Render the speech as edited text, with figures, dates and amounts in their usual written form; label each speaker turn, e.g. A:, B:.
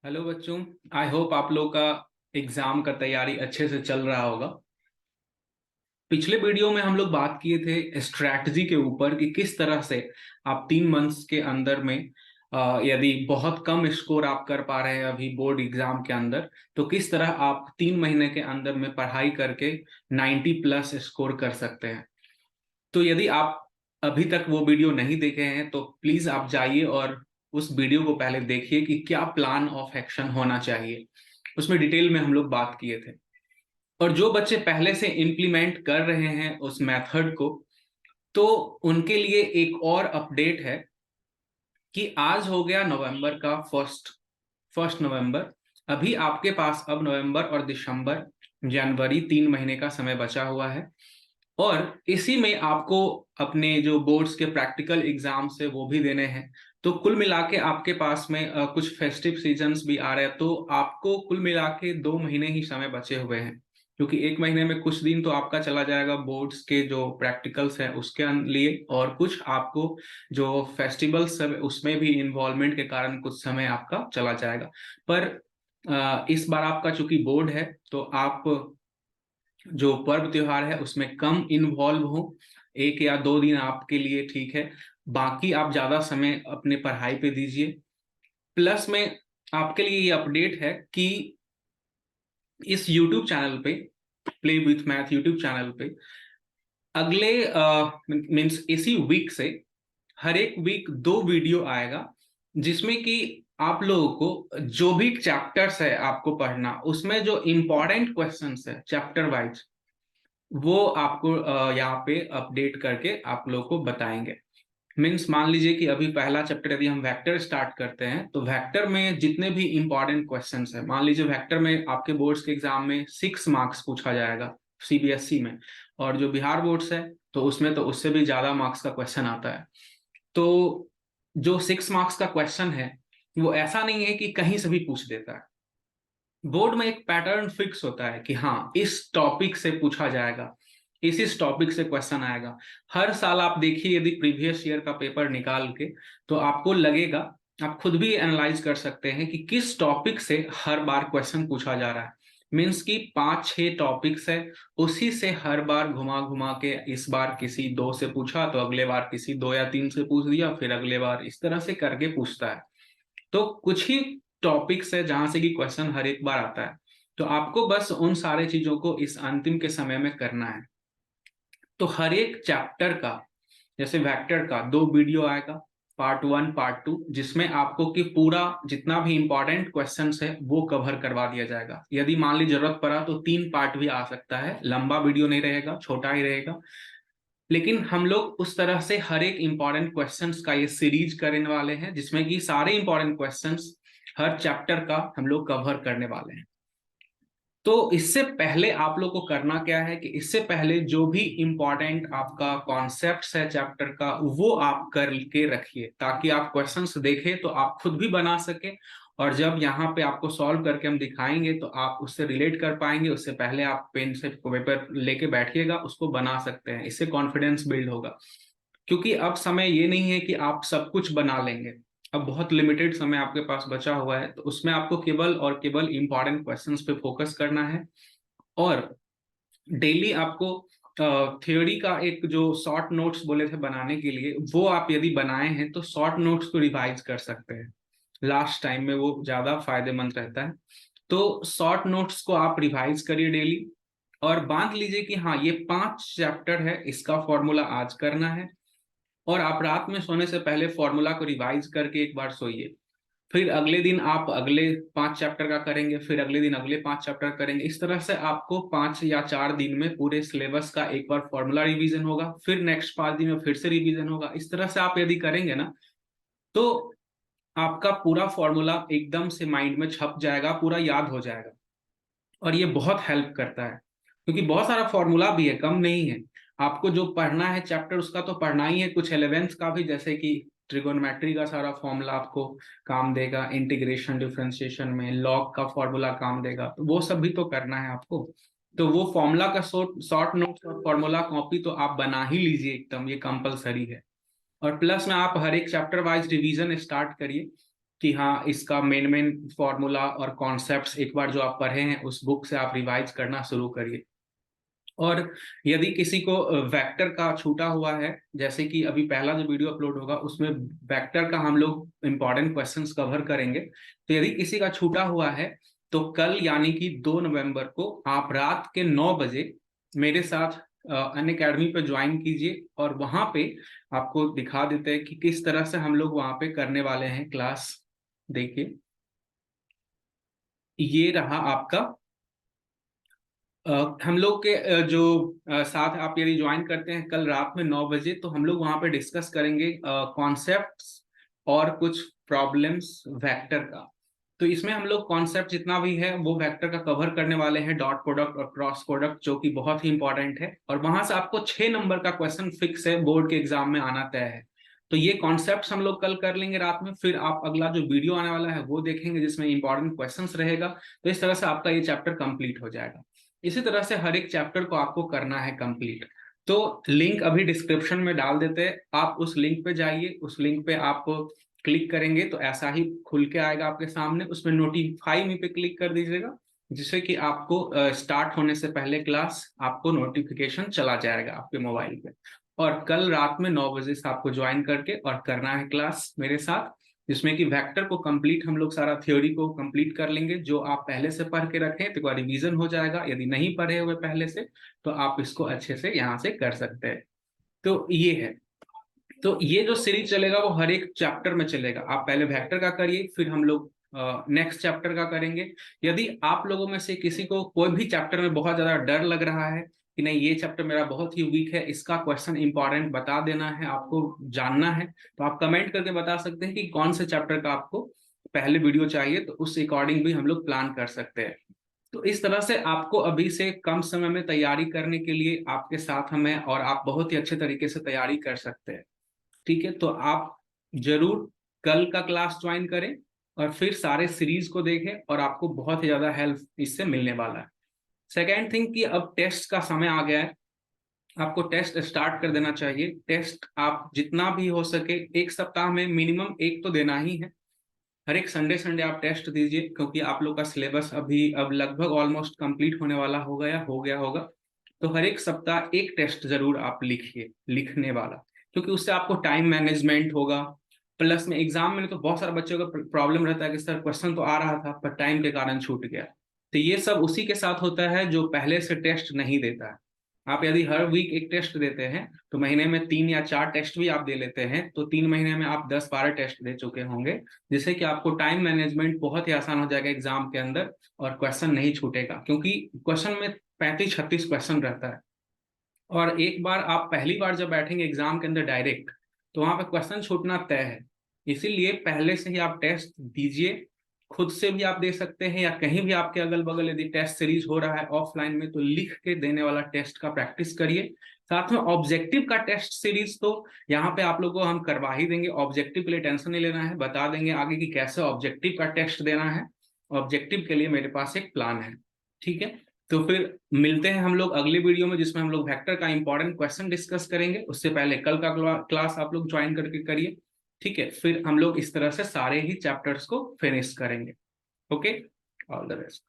A: Hello बच्चों। I hope आप लोग का एग्जाम का तैयारी अच्छे से चल रहा होगा। पिछले वीडियो में हम लोग बात किए थे स्ट्रैटेजी के ऊपर कि किस तरह से आप 3 मंथ्स के अंदर में यदि बहुत कम स्कोर आप कर पा रहे हैं अभी बोर्ड एग्जाम के अंदर, तो किस तरह आप 3 महीने के अंदर में पढ़ाई करके 90+ स्कोर कर सकते हैं। तो यदि आप अभी तक वो वीडियो नहीं देखे हैं तो प्लीज आप जाइए और उस वीडियो को पहले देखिए कि क्या प्लान ऑफ एक्शन होना चाहिए। उसमें डिटेल में हम लोग बात किए थे। और जो बच्चे पहले से इम्प्लीमेंट कर रहे हैं उस मेथड को, तो उनके लिए एक और अपडेट है कि आज हो गया नवंबर का फर्स्ट नवंबर। अभी आपके पास अब नवंबर और दिसंबर, जनवरी 3 महीने का समय बचा हुआ है। और इसी में आपको अपने जो बोर्ड्स के प्रैक्टिकल एग्जाम्स है वो भी देने हैं। तो कुल मिला के आपके पास में कुछ फेस्टिव सीजन्स भी आ रहे हैं, तो आपको कुल मिला के 2 महीने ही समय बचे हुए हैं। क्योंकि 1 महीने में कुछ दिन तो आपका चला जाएगा बोर्ड्स के जो प्रैक्टिकल्स है उसके लिए, और कुछ आपको जो फेस्टिवल्स है उसमें भी इन्वॉल्वमेंट के कारण कुछ समय आपका चला जाएगा। पर इस बार आपका चूंकि बोर्ड है तो आप जो पर्व त्योहार है उसमें कम इन्वॉल्व हो। 1 या 2 दिन आपके लिए ठीक है, बाकी आप ज्यादा समय अपने पढ़ाई पे दीजिए। प्लस में आपके लिए ये अपडेट है कि इस YouTube चैनल पे, play with math YouTube channel पे, अगले मीन्स इसी वीक से हर एक वीक 2 वीडियो आएगा, जिसमें कि आप लोगों को जो भी चैप्टर्स है आपको पढ़ना उसमें जो इंपॉर्टेंट क्वेश्चंस है चैप्टर वाइज वो आपको यहाँ पे अपडेट करके आप लोग को बताएंगे। मीन्स मान लीजिए कि अभी पहला चैप्टर यदि हम वेक्टर स्टार्ट करते हैं तो वेक्टर में जितने भी इंपॉर्टेंट क्वेश्चंस है, मान लीजिए वेक्टर में आपके बोर्ड्स के एग्जाम में 6 मार्क्स पूछा जाएगा सीबीएसई में, और जो बिहार बोर्ड्स है तो उसमें तो उससे भी ज्यादा मार्क्स का क्वेश्चन आता है। तो जो 6 मार्क्स का क्वेश्चन है वो ऐसा नहीं है कि कहीं से भी पूछ देता है। बोर्ड में एक पैटर्न फिक्स होता है कि हाँ इस टॉपिक से पूछा जाएगा, इस टॉपिक से क्वेश्चन आएगा। हर साल आप देखिए यदि प्रीवियस ईयर का पेपर निकाल के, तो आपको लगेगा, आप खुद भी एनालाइज कर सकते हैं कि किस टॉपिक से हर बार क्वेश्चन पूछा जा रहा है। मीन्स कि 5-6 टॉपिक्स है, उसी से हर बार घुमा घुमा के इस बार किसी 2 से पूछा तो अगले बार किसी 2 या 3 से पूछ दिया, फिर अगले बार इस तरह से करके पूछता है। तो कुछ ही टॉपिक्स है जहां से कि क्वेश्चन हर एक बार आता है। तो आपको बस उन सारे चीजों को इस अंतिम के समय में करना है। तो हर एक चैप्टर का, जैसे वेक्टर का 2 वीडियो आएगा, पार्ट 1 पार्ट 2, जिसमें आपको कि पूरा जितना भी इंपॉर्टेंट क्वेश्चंस है वो कवर करवा दिया जाएगा। यदि मान ली जरूरत पड़ा तो 3 पार्ट भी आ सकता है, लंबा वीडियो नहीं रहेगा, छोटा ही रहेगा। लेकिन हम लोग उस तरह से हर एक इंपॉर्टेंट क्वेश्चंस का ये सीरीज करने वाले हैं, जिसमें कि सारे इंपॉर्टेंट क्वेश्चंस हर चैप्टर का हम लोग कवर करने वाले हैं। तो इससे पहले आप लोग को करना क्या है कि इससे पहले जो भी इंपॉर्टेंट आपका कॉन्सेप्ट्स है चैप्टर का वो आप करके रखिए, ताकि आप क्वेश्चंस देखें तो आप खुद भी बना सके। और जब यहाँ पे आपको सॉल्व करके हम दिखाएंगे तो आप उससे रिलेट कर पाएंगे। उससे पहले आप पेन से पेपर लेके बैठिएगा, उसको बना सकते हैं, इससे कॉन्फिडेंस बिल्ड होगा। क्योंकि अब समय ये नहीं है कि आप सब कुछ बना लेंगे। अब बहुत लिमिटेड समय आपके पास बचा हुआ है, तो उसमें आपको केवल और केवल इंपॉर्टेंट क्वेश्चंस पे फोकस करना है। और डेली आपको थ्योरी का एक जो शॉर्ट नोट्स बोले थे बनाने के लिए, वो आप यदि बनाए हैं तो शॉर्ट नोट्स को रिवाइज कर सकते हैं। लास्ट टाइम में वो ज्यादा फायदेमंद रहता है। तो शॉर्ट नोट्स को आप रिवाइज करिए डेली, और बांध लीजिए कि हाँ ये 5 चैप्टर है, इसका फॉर्मूला आज करना है। और आप रात में सोने से पहले फॉर्मूला को रिवाइज करके एक बार सोइए। फिर अगले दिन आप अगले 5 चैप्टर का करेंगे, फिर अगले दिन अगले 5 चैप्टर करेंगे। इस तरह से आपको 5 या 4 दिन में पूरे सिलेबस का एक बार फॉर्मूला रिवीजन होगा, फिर नेक्स्ट 5 दिन में फिर से रिवीजन होगा। इस तरह से आप यदि करेंगे ना, तो आपका पूरा फॉर्मूला एकदम से माइंड में छप जाएगा, पूरा याद हो जाएगा। और ये बहुत हेल्प करता है, क्योंकि बहुत सारा फॉर्मूला भी है, कम नहीं है। आपको जो पढ़ना है चैप्टर उसका तो पढ़ना ही है, कुछ 11th का भी, जैसे कि ट्रिगोनोमेट्री का सारा फॉर्मूला आपको काम देगा, इंटीग्रेशन डिफरेंशिएशन में लॉग का फॉर्मूला काम देगा, तो वो सब भी तो करना है आपको। तो वो फॉर्मूला का शॉर्ट नोट्स और फॉर्मूला कॉपी तो आप बना ही लीजिए, एकदम ये कंपलसरी है। और प्लस में आप हर एक चैप्टर वाइज रिवीजन स्टार्ट करिए। कि हाँ इसका मेन फॉर्मूला और कॉन्सेप्ट्स एक बार जो आप पढ़े हैं उस बुक से आप रिवाइज करना शुरू करिए। और यदि किसी को वेक्टर का छूटा हुआ है, जैसे कि अभी पहला जो वीडियो अपलोड होगा उसमें वेक्टर का हम लोग इंपॉर्टेंट क्वेश्चंस कवर करेंगे, तो यदि किसी का छूटा हुआ है तो कल यानी कि 2 नवंबर को आप रात के 9 बजे मेरे साथ अनअकैडमी पे ज्वाइन कीजिए, और वहां पे आपको दिखा देते हैं कि किस तरह से हम लोग वहां पे करने वाले हैं क्लास। देखिए ये रहा आपका हम लोग के जो साथ आप यदि ज्वाइन करते हैं कल रात में 9 बजे, तो हम लोग वहां पे डिस्कस करेंगे कॉन्सेप्ट्स और कुछ प्रॉब्लम्स वेक्टर का। तो इसमें हम लोग कॉन्सेप्ट जितना भी है वो वेक्टर का कवर करने वाले हैं, डॉट प्रोडक्ट और क्रॉस प्रोडक्ट, जो कि बहुत ही इंपॉर्टेंट है, और वहां से आपको 6 नंबर का क्वेश्चन फिक्स है, बोर्ड के एग्जाम में आना तय है। तो ये कॉन्सेप्ट्स हम लोग कल कर लेंगे रात में, फिर आप अगला जो वीडियो आने वाला है वो देखेंगे जिसमें इंपॉर्टेंट क्वेश्चंस रहेगा। तो इस तरह से आपका ये चैप्टर कंप्लीट हो जाएगा। इसी तरह से हर एक चैप्टर को आपको करना है कंप्लीट। तो लिंक अभी डिस्क्रिप्शन में डाल देते हैं, आप उस लिंक पे जाइए, उस लिंक पे आप क्लिक करेंगे तो ऐसा ही खुल के आएगा आपके सामने, उसमें नोटिफाई मी पे क्लिक कर दीजिएगा, जिससे कि आपको स्टार्ट होने से पहले क्लास आपको नोटिफिकेशन चला जाएगा आपके मोबाइल पे। और कल रात में 9 बजे से आपको ज्वाइन करके और करना है क्लास मेरे साथ, जिसमें कि वेक्टर को कंप्लीट हम लोग सारा थ्योरी को कंप्लीट कर लेंगे। जो आप पहले से पढ़ के रखें तो रिवीजन हो जाएगा, यदि नहीं पढ़े हुए पहले से तो आप इसको अच्छे से यहाँ से कर सकते हैं। तो ये है, तो ये जो सीरीज चलेगा वो हर एक चैप्टर में चलेगा। आप पहले वेक्टर का करिए, फिर हम लोग नेक्स्ट चैप्टर का करेंगे। यदि आप लोगों में से किसी को कोई भी चैप्टर में बहुत ज्यादा डर लग रहा है कि नहीं ये चैप्टर मेरा बहुत ही वीक है, इसका क्वेश्चन इंपॉर्टेंट बता देना है, आपको जानना है, तो आप कमेंट करके बता सकते हैं कि कौन से चैप्टर का आपको पहले वीडियो चाहिए, तो उस अकॉर्डिंग भी हम लोग प्लान कर सकते हैं। तो इस तरह से आपको अभी से कम समय में तैयारी करने के लिए आपके साथ हम हैं, और आप बहुत ही अच्छे तरीके से तैयारी कर सकते हैं। ठीक है, तो आप जरूर कल का क्लास ज्वाइन करें और फिर सारे सीरीज को देखें, और आपको बहुत ही ज्यादा हेल्प इससे मिलने वाला है। सेकेंड थिंग कि अब टेस्ट का समय आ गया है, आपको टेस्ट स्टार्ट कर देना चाहिए। टेस्ट आप जितना भी हो सके एक सप्ताह में मिनिमम एक तो देना ही है। हर एक संडे संडे आप टेस्ट दीजिए, क्योंकि आप लोग का सिलेबस अभी अब लगभग ऑलमोस्ट कंप्लीट होने वाला हो गया होगा। तो हर एक सप्ताह एक टेस्ट जरूर आप लिखिए, लिखने वाला, क्योंकि उससे आपको टाइम मैनेजमेंट होगा। प्लस में एग्जाम में तो बहुत सारे बच्चों का प्रॉब्लम रहता है कि सर क्वेश्चन तो आ रहा था पर टाइम के कारण छूट गया। तो ये सब उसी के साथ होता है जो पहले से टेस्ट नहीं देता है। आप यदि हर वीक एक टेस्ट देते हैं तो महीने में 3 या 4 टेस्ट भी आप दे लेते हैं, तो 3 महीने में आप 10-12 टेस्ट दे चुके होंगे, जिससे कि आपको टाइम मैनेजमेंट बहुत ही आसान हो जाएगा एग्जाम के अंदर, और क्वेश्चन नहीं छूटेगा, क्योंकि क्वेश्चन में 35-36 क्वेश्चन रहता है। और एक बार आप पहली बार जब बैठेंगे एग्जाम के अंदर डायरेक्ट, तो वहां पे क्वेश्चन छूटना तय है। इसीलिए पहले से ही आप टेस्ट दीजिए, खुद से भी आप दे सकते हैं, या कहीं भी आपके अगल बगल यदि टेस्ट सीरीज हो रहा है ऑफलाइन में तो लिख के देने वाला टेस्ट का प्रैक्टिस करिए। साथ में ऑब्जेक्टिव का टेस्ट सीरीज तो यहाँ पे आप लोगों को हम करवा ही देंगे, ऑब्जेक्टिव के लिए टेंशन नहीं लेना है, बता देंगे आगे कि कैसे ऑब्जेक्टिव का टेस्ट देना है। ऑब्जेक्टिव के लिए मेरे पास एक प्लान है। ठीक है, तो फिर मिलते हैं हम लोग अगले वीडियो में, जिसमें हम लोग वेक्टर का इंपॉर्टेंट क्वेश्चन डिस्कस करेंगे। उससे पहले कल का क्लास आप लोग ज्वाइन करके करिए। ठीक है, फिर हम लोग इस तरह से सारे ही चैप्टर्स को फिनिश करेंगे। Okay, all the best.